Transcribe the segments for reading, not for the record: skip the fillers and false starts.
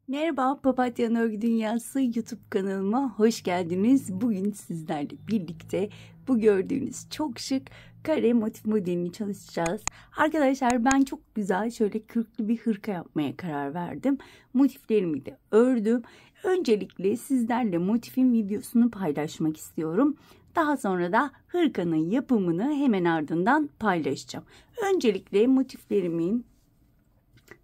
Merhaba, Papatya Örgü Dünyası YouTube kanalıma hoş geldiniz. Bugün sizlerle birlikte bu gördüğünüz çok şık kare motif modelini çalışacağız. Arkadaşlar ben çok güzel şöyle kürklü bir hırka yapmaya karar verdim. Motiflerimi de ördüm. Öncelikle sizlerle motifin videosunu paylaşmak istiyorum. Daha sonra da hırkanın yapımını hemen ardından paylaşacağım. Öncelikle motiflerimin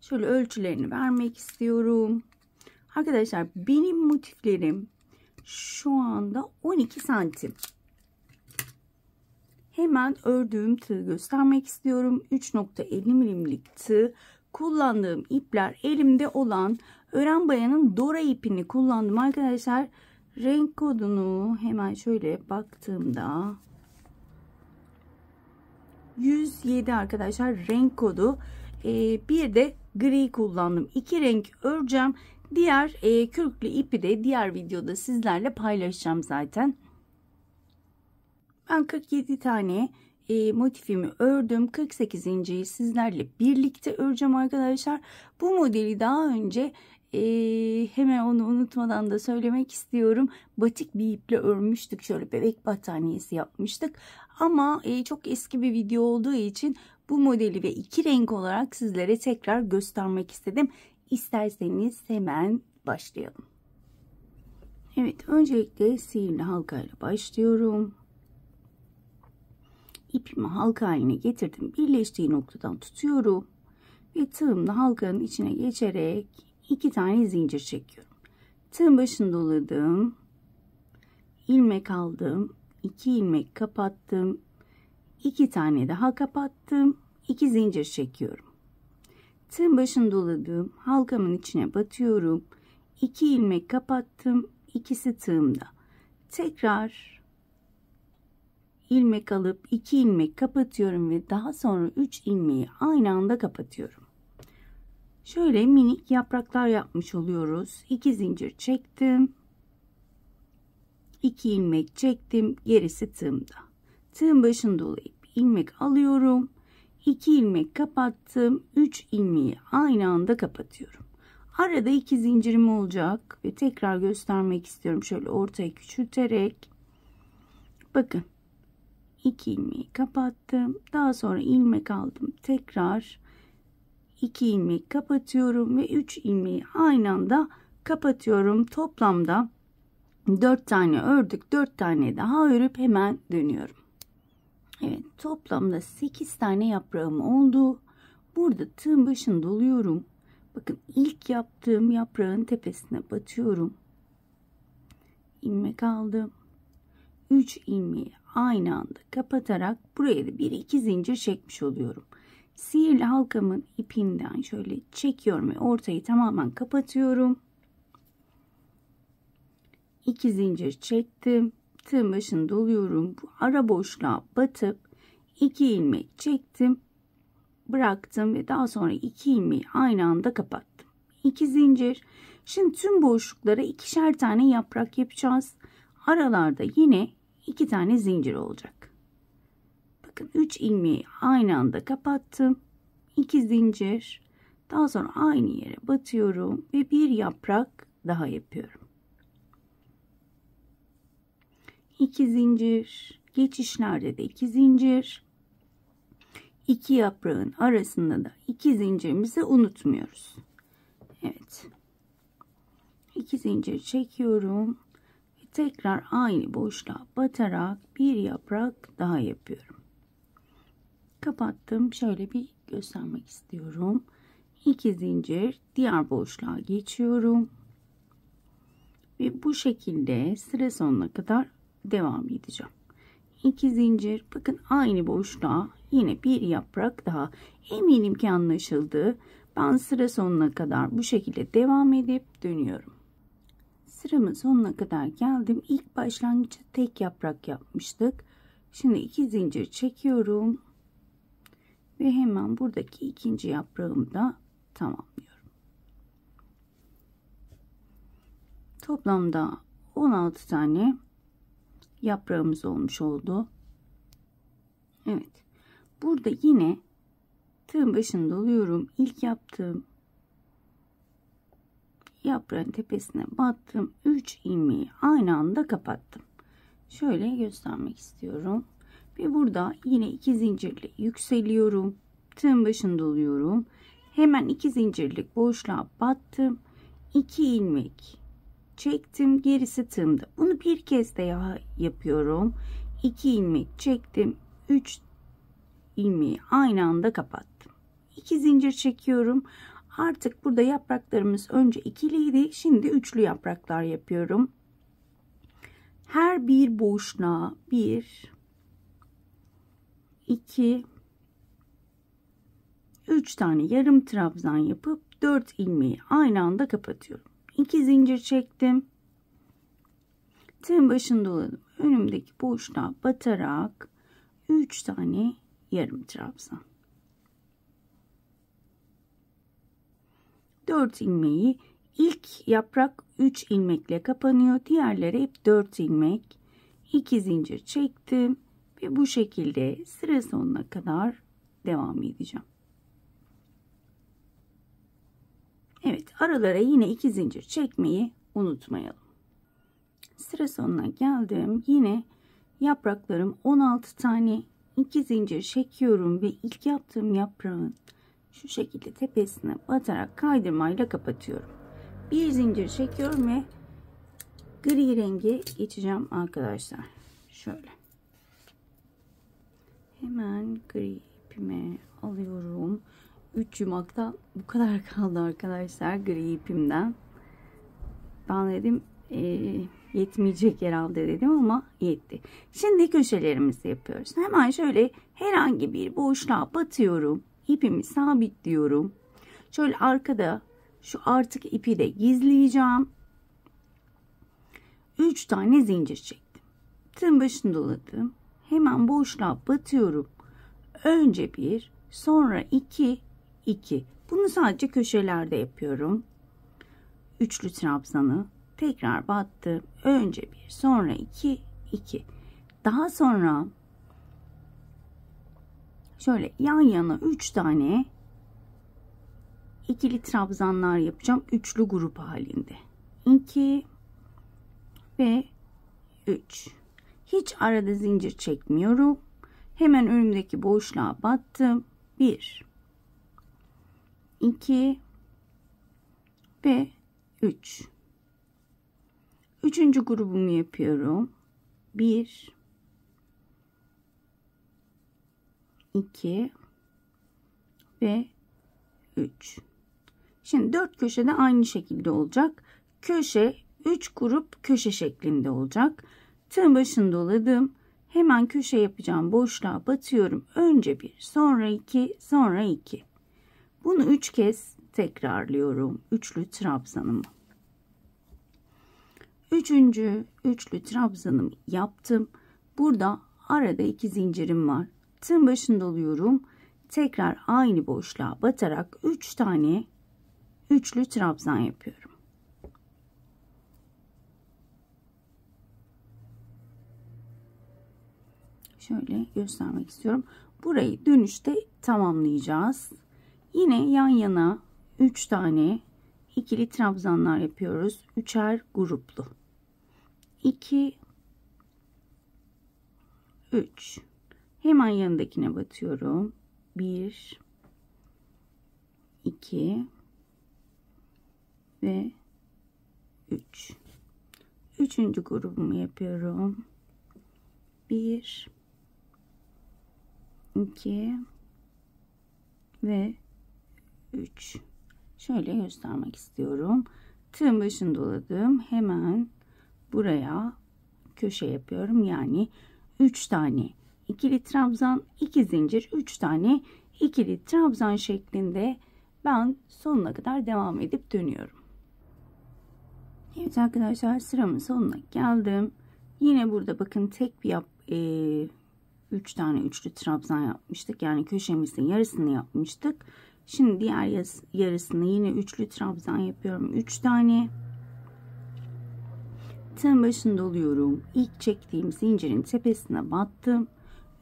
şöyle ölçülerini vermek istiyorum. Arkadaşlar benim motiflerim şu anda 12 santim. Hemen ördüğüm tığı göstermek istiyorum. 3.50 milimlik tığ. Kullandığım ipler elimde olan Ören Bayan'ın Dora ipini kullandım arkadaşlar. Renk kodunu hemen şöyle baktığımda 107 arkadaşlar renk kodu. Bir de gri kullandım. 2 renk öreceğim. Diğer kürklü ipi de diğer videoda sizlerle paylaşacağım zaten. Ben 47 tane motifimi ördüm. 48.yi sizlerle birlikte öreceğim arkadaşlar. Bu modeli daha önce hemen onu unutmadan da söylemek istiyorum. Batik bir iple örmüştük. Şöyle bebek battaniyesi yapmıştık. Ama çok eski bir video olduğu için bu modeli ve 2 renk olarak sizlere tekrar göstermek istedim. İsterseniz hemen başlayalım. Evet, öncelikle sihirli halkayla başlıyorum. İpimi halka haline getirdim. Birleştiği noktadan tutuyorum. Ve tığımla halkanın içine geçerek 2 tane zincir çekiyorum. Tığın başını doladım. İlmek aldım. 2 ilmek kapattım. 2 tane daha kapattım. 2 zincir çekiyorum. Tığın başını doladım. Halkamın içine batıyorum. 2 ilmek kapattım. İkisi tığımda. Tekrar ilmek alıp 2 ilmek kapatıyorum ve daha sonra 3 ilmeği aynı anda kapatıyorum. Şöyle minik yapraklar yapmış oluyoruz. 2 zincir çektim. 2 ilmek çektim. Gerisi tığımda. Tığın başını dolayıp ilmek alıyorum. 2 ilmek kapattım. 3 ilmeği aynı anda kapatıyorum. Arada 2 zincirim olacak ve tekrar göstermek istiyorum. Şöyle ortaya küçülterek. Bakın. 2 ilmeği kapattım. Daha sonra ilmek aldım. Tekrar 2 ilmek kapatıyorum ve 3 ilmeği aynı anda kapatıyorum. Toplamda 4 tane ördük. 4 tane daha örüp hemen dönüyorum. Evet, toplamda 8 tane yaprağım oldu. Burada tığın başını doluyorum. Bakın ilk yaptığım yaprağın tepesine batıyorum. İlmek aldım. 3 ilmeği aynı anda kapatarak buraya da 1-2 zincir çekmiş oluyorum. Sihirli halkamın ipinden şöyle çekiyorum ve ortayı tamamen kapatıyorum. 2 zincir çektim. Tığın başını doluyorum. Bu ara boşluğa batıp 2 ilmek çektim. Bıraktım ve daha sonra 2 ilmeği aynı anda kapattım. 2 zincir. Şimdi tüm boşluklara 2'şer tane yaprak yapacağız. Aralarda yine 2 tane zincir olacak. Bakın 3 ilmeği aynı anda kapattım. 2 zincir. Daha sonra aynı yere batıyorum ve bir yaprak daha yapıyorum. 2 zincir. Geçişlerde de 2 zincir. 2 yaprağın arasında da 2 zincirimizi unutmuyoruz. Evet. 2 zincir çekiyorum. Tekrar aynı boşluğa batarak bir yaprak daha yapıyorum. Kapattım. Şöyle bir göstermek istiyorum. 2 zincir diğer boşluğa geçiyorum. Ve bu şekilde sıra sonuna kadar devam edeceğim. 2 zincir. Bakın aynı boşluğa yine bir yaprak daha. Eminim ki anlaşıldı. Ben sıra sonuna kadar bu şekilde devam edip dönüyorum. Sıramın sonuna kadar geldim. İlk başlangıçta tek yaprak yapmıştık. Şimdi 2 zincir çekiyorum. Ve hemen buradaki ikinci yaprağımı da tamamlıyorum. Toplamda 16 tane yaprağımız olmuş oldu. Evet. Burada yine tığın başını doluyorum. İlk yaptığım yaprağın tepesine battım. 3 ilmeği aynı anda kapattım. Şöyle göstermek istiyorum. Ve burada yine 2 zincirle yükseliyorum. Tığın başını doluyorum. Hemen 2 zincirlik boşluğa battım. 2 ilmek çektim. Gerisi tığımda. Bunu bir kez daha yapıyorum. 2 ilmek çektim. 3 ilmeği aynı anda kapattım. 2 zincir çekiyorum. Artık burada yapraklarımız önce ikiliydi. Şimdi üçlü yapraklar yapıyorum. Her bir boşluğa 1, 2, 3 tane yarım trabzan yapıp 4 ilmeği aynı anda kapatıyorum. 2 zincir çektim. Tığın başını doladım. Önümdeki boşluğa batarak 3 tane yarım trabzan. 4 ilmeği ilk yaprak 3 ilmekle kapanıyor. Diğerleri hep 4 ilmek. 2 zincir çektim ve bu şekilde sıra sonuna kadar devam edeceğim. Evet, aralara yine 2 zincir çekmeyi unutmayalım. Sıra sonuna geldim. Yine yapraklarım 16 tane. 2 zincir çekiyorum ve ilk yaptığım yaprağın şu şekilde tepesine batarak kaydırmayla kapatıyorum. Bir zincir çekiyorum ve gri rengi geçeceğim arkadaşlar. Şöyle. Hemen gri ipime alıyorum. 3 yumaktan bu kadar kaldı arkadaşlar gri ipimden. Ben dedim yetmeyecek herhalde dedim ama yetti. Şimdi köşelerimizi yapıyoruz. Hemen şöyle herhangi bir boşluğa batıyorum. İpimi sabitliyorum. Şöyle arkada şu artık ipi de gizleyeceğim. 3 tane zincir çektim. Tığın başını doladım. Hemen boşluğa batıyorum. Önce 1, sonra 2, 2. Bunu sadece köşelerde yapıyorum. Üçlü trabzanı tekrar battım. Önce 1, sonra 2, 2. Daha sonra şöyle yan yana 3 tane ikili trabzanlar yapacağım. Üçlü grup halinde. 2 ve 3. Hiç arada zincir çekmiyorum. Hemen önümdeki boşluğa battım. 1, 2 ve 3. Üçüncü grubumu yapıyorum. 1, 2 ve 3. Şimdi 4 köşede aynı şekilde olacak. Köşe 3 grup köşe şeklinde olacak. Tığın başını doladım. Hemen köşe yapacağım. Boşluğa batıyorum. Önce 1, sonra 2, sonra 2. Bunu 3 kez tekrarlıyorum. Üçlü trabzanımı. Üçüncü üçlü trabzanımı yaptım. Burada arada 2 zincirim var. Tığın başını doluyorum. Tekrar aynı boşluğa batarak 3 tane üçlü trabzan yapıyorum. Şöyle göstermek istiyorum. Burayı dönüşte tamamlayacağız. Yine yan yana 3 tane ikili trabzanlar yapıyoruz. Üçer gruplu. 2, 3. Hemen yanındakine batıyorum. 1, 2 ve 3. Üçüncü grubumu yapıyorum. 1, 2 ve 3. Şöyle göstermek istiyorum. Tığın başını doladım. Hemen buraya köşe yapıyorum. Yani 3 tane ikili trabzan, 2 zincir, 3 tane ikili trabzan şeklinde ben sonuna kadar devam edip dönüyorum. Evet arkadaşlar, sıramın sonuna geldim. Yine burada bakın tek bir 3 tane üçlü trabzan yapmıştık. Yani köşemizin yarısını yapmıştık. Şimdi diğer yarısını yine üçlü trabzan yapıyorum. 3 tane. Tığın başını doluyorum. İlk çektiğim zincirin tepesine battım.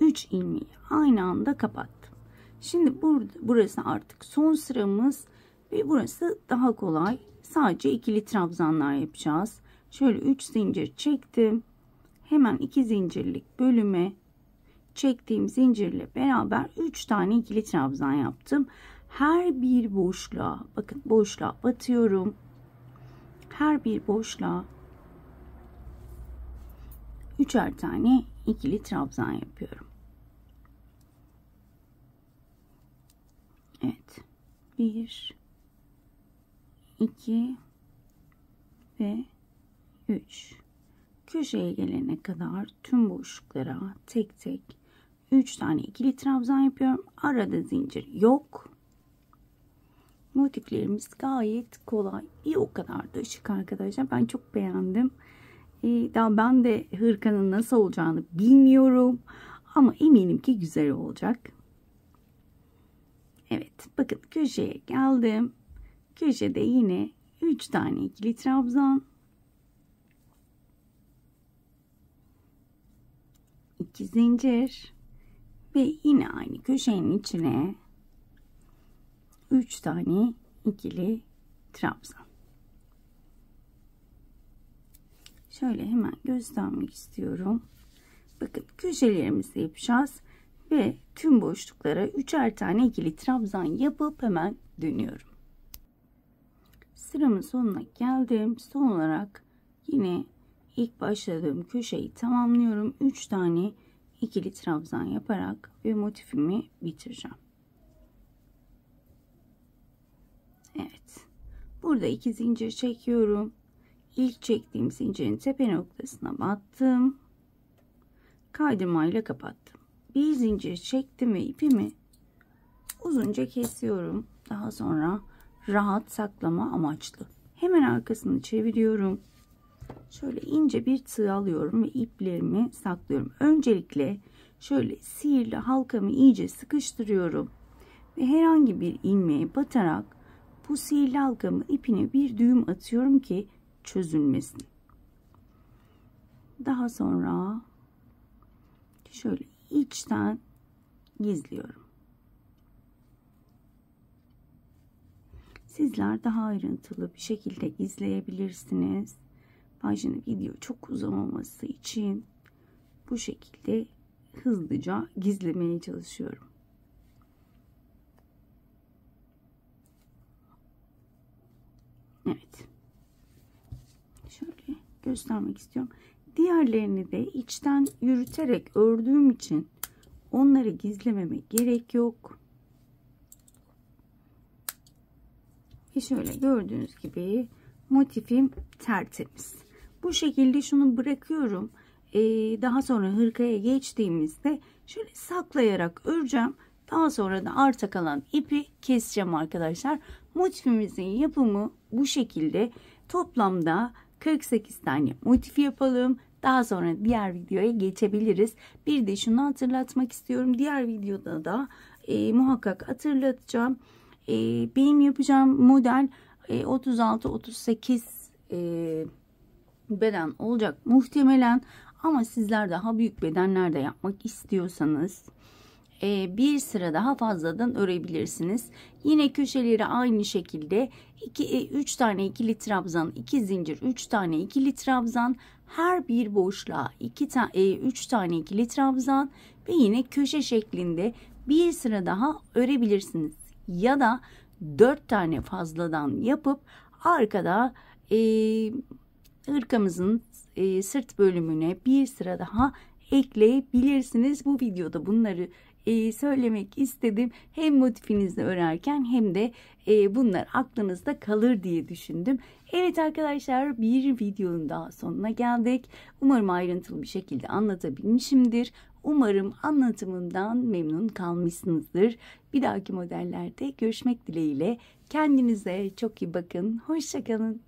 3 ilmeği aynı anda kapattım. Şimdi burası artık son sıramız Ve burası daha kolay. Sadece ikili trabzanlar yapacağız. Şöyle 3 zincir çektim. Hemen 2 zincirlik bölüme çektiğim zincirle beraber 3 tane ikili trabzan yaptım. Her bir boşluğa, bakın boşluğa batıyorum. Her bir boşluğa 3'er tane ikili trabzan yapıyorum. Evet. 1 2 ve 3. Köşeye gelene kadar tüm boşluklara tek tek 3 tane ikili trabzan yapıyorum. Arada zincir yok. Motiflerimiz gayet kolay. Bir o kadar da şık arkadaşlar. Ben çok beğendim. Daha ben de hırkanın nasıl olacağını bilmiyorum. Ama eminim ki güzel olacak. Evet. Bakın köşeye geldim. Köşede yine 3 tane ikili trabzan. 2 zincir. Ve yine aynı köşenin içine 3 tane ikili trabzan. Şöyle hemen göstermek istiyorum. Bakın köşelerimizi yapacağız ve tüm boşluklara 3'er tane ikili trabzan yapıp hemen dönüyorum. Sıramın sonuna geldim. Son olarak yine ilk başladığım köşeyi tamamlıyorum. 3 tane ikili trabzan yaparak ve motifimi bitireceğim. Evet. Burada 2 zincir çekiyorum. İlk çektiğim zincirin tepe noktasına battım. Kaydırmayla kapattım. Bir zincir çektim ve ipimi uzunca kesiyorum. Daha sonra rahat saklama amaçlı. Hemen arkasını çeviriyorum. Şöyle ince bir tığ alıyorum ve iplerimi saklıyorum. Öncelikle şöyle sihirli halkamı iyice sıkıştırıyorum. Ve herhangi bir ilmeğe batarak bu sihirli halkamın ipine bir düğüm atıyorum ki çözülmesin. Daha sonra şöyle içten gizliyorum. Sizler daha ayrıntılı bir şekilde gizleyebilirsiniz. Ben şimdi video çok uzamaması için bu şekilde hızlıca gizlemeye çalışıyorum. Evet. Şöyle göstermek istiyorum. Diğerlerini de içten yürüterek ördüğüm için onları gizlememe gerek yok. Ve şöyle gördüğünüz gibi motifim tertemiz. Bu şekilde şunu bırakıyorum. Daha sonra hırkaya geçtiğimizde şöyle saklayarak öreceğim. Daha sonra da arta kalan ipi keseceğim arkadaşlar. Motifimizin yapımı bu şekilde. Toplamda 48 tane motif yapalım. Daha sonra diğer videoya geçebiliriz. Bir de şunu hatırlatmak istiyorum. Diğer videoda da muhakkak hatırlatacağım. Benim yapacağım model 36-38 beden olacak muhtemelen. Ama sizler daha büyük bedenlerde yapmak istiyorsanız bir sıra daha fazladan örebilirsiniz. Yine köşeleri aynı şekilde 3 tane ikili trabzan, 2 zincir, 3 tane ikili trabzan, her bir boşluğa 3 tane ikili trabzan ve yine köşe şeklinde bir sıra daha örebilirsiniz. Ya da 4 tane fazladan yapıp arkada hırkamızın sırt bölümüne bir sıra daha ekleyebilirsiniz. Bu videoda bunları söylemek istedim. Hem motifinizi örerken hem de bunlar aklınızda kalır diye düşündüm. Evet arkadaşlar, bir videonun daha sonuna geldik. Umarım ayrıntılı bir şekilde anlatabilmişimdir. Umarım anlatımından memnun kalmışsınızdır. Bir dahaki modellerde görüşmek dileğiyle. Kendinize çok iyi bakın. Hoşça kalın.